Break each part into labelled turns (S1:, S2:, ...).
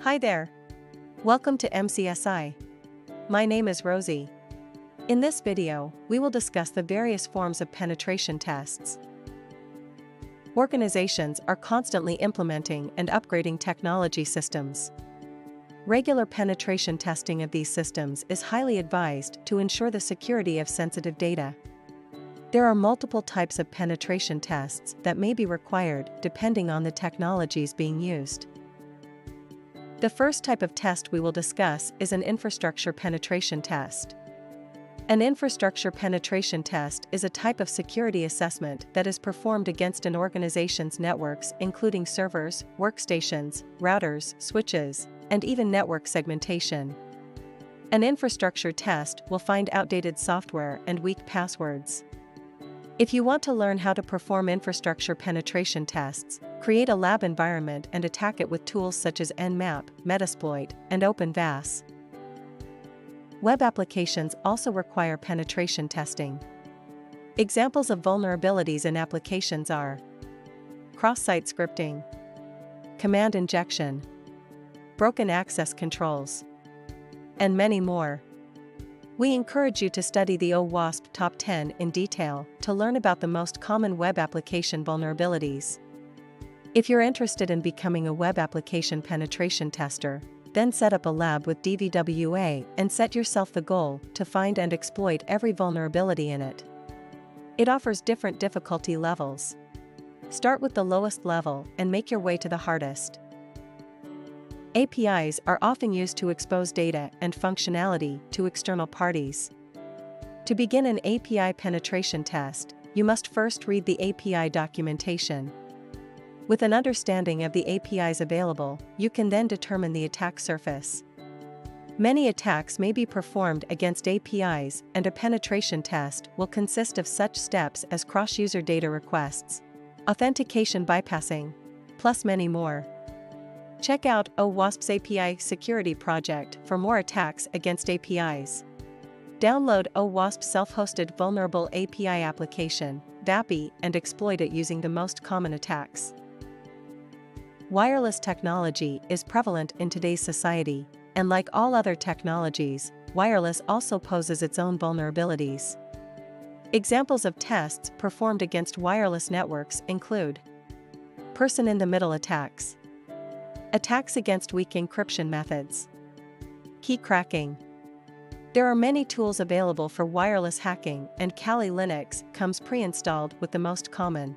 S1: Hi there. Welcome to MCSI. My name is Rosie. In this video, we will discuss the various forms of penetration tests. Organizations are constantly implementing and upgrading technology systems. Regular penetration testing of these systems is highly advised to ensure the security of sensitive data. There are multiple types of penetration tests that may be required depending on the technologies being used. The first type of test we will discuss is an infrastructure penetration test. An infrastructure penetration test is a type of security assessment that is performed against an organization's networks, including servers, workstations, routers, switches, and even network segmentation. An infrastructure test will find outdated software and weak passwords. If you want to learn how to perform infrastructure penetration tests, create a lab environment and attack it with tools such as Nmap, Metasploit, and OpenVAS. Web applications also require penetration testing. Examples of vulnerabilities in applications are cross-site scripting, command injection, broken access controls, and many more. We encourage you to study the OWASP Top 10 in detail to learn about the most common web application vulnerabilities. If you're interested in becoming a web application penetration tester, then set up a lab with DVWA and set yourself the goal to find and exploit every vulnerability in it. It offers different difficulty levels. Start with the lowest level and make your way to the hardest. APIs are often used to expose data and functionality to external parties. To begin an API penetration test, you must first read the API documentation. With an understanding of the APIs available, you can then determine the attack surface. Many attacks may be performed against APIs, and a penetration test will consist of such steps as cross-user data requests, authentication bypassing, plus many more. Check out OWASP's API Security Project for more attacks against APIs. Download OWASP's self-hosted vulnerable API application, VAPI, and exploit it using the most common attacks. Wireless technology is prevalent in today's society, and like all other technologies, wireless also poses its own vulnerabilities. Examples of tests performed against wireless networks include person-in-the-middle attacks, attacks against weak encryption methods, key cracking. There are many tools available for wireless hacking, and Kali Linux comes pre-installed with the most common.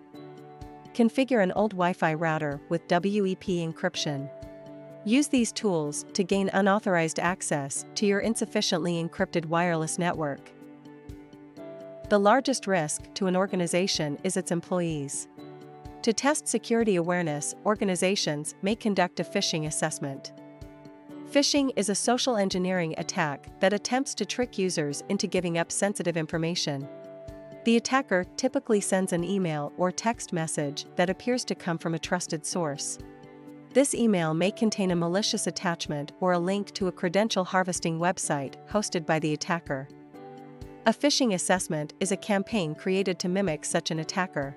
S1: Configure an old Wi-Fi router with WEP encryption. Use these tools to gain unauthorized access to your insufficiently encrypted wireless network. The largest risk to an organization is its employees. To test security awareness, organizations may conduct a phishing assessment. Phishing is a social engineering attack that attempts to trick users into giving up sensitive information. The attacker typically sends an email or text message that appears to come from a trusted source. This email may contain a malicious attachment or a link to a credential harvesting website hosted by the attacker. A phishing assessment is a campaign created to mimic such an attacker.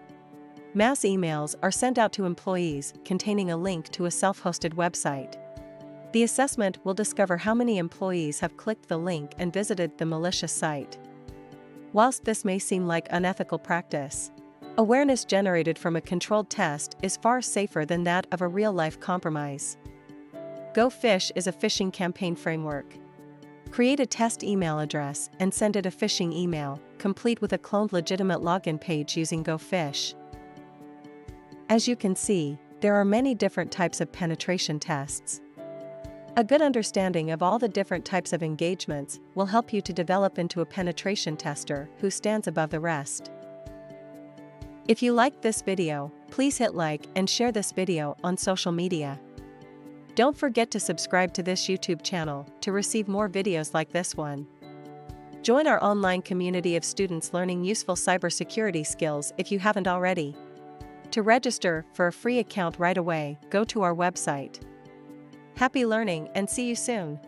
S1: Mass emails are sent out to employees containing a link to a self-hosted website. The assessment will discover how many employees have clicked the link and visited the malicious site. Whilst this may seem like unethical practice, awareness generated from a controlled test is far safer than that of a real-life compromise. GoPhish is a phishing campaign framework. Create a test email address and send it a phishing email, complete with a cloned legitimate login page using GoPhish. As you can see, there are many different types of penetration tests. A good understanding of all the different types of engagements will help you to develop into a penetration tester who stands above the rest. If you liked this video, please hit like and share this video on social media. Don't forget to subscribe to this YouTube channel to receive more videos like this one. Join our online community of students learning useful cybersecurity skills if you haven't already. To register for a free account right away, go to our website. Happy learning and see you soon!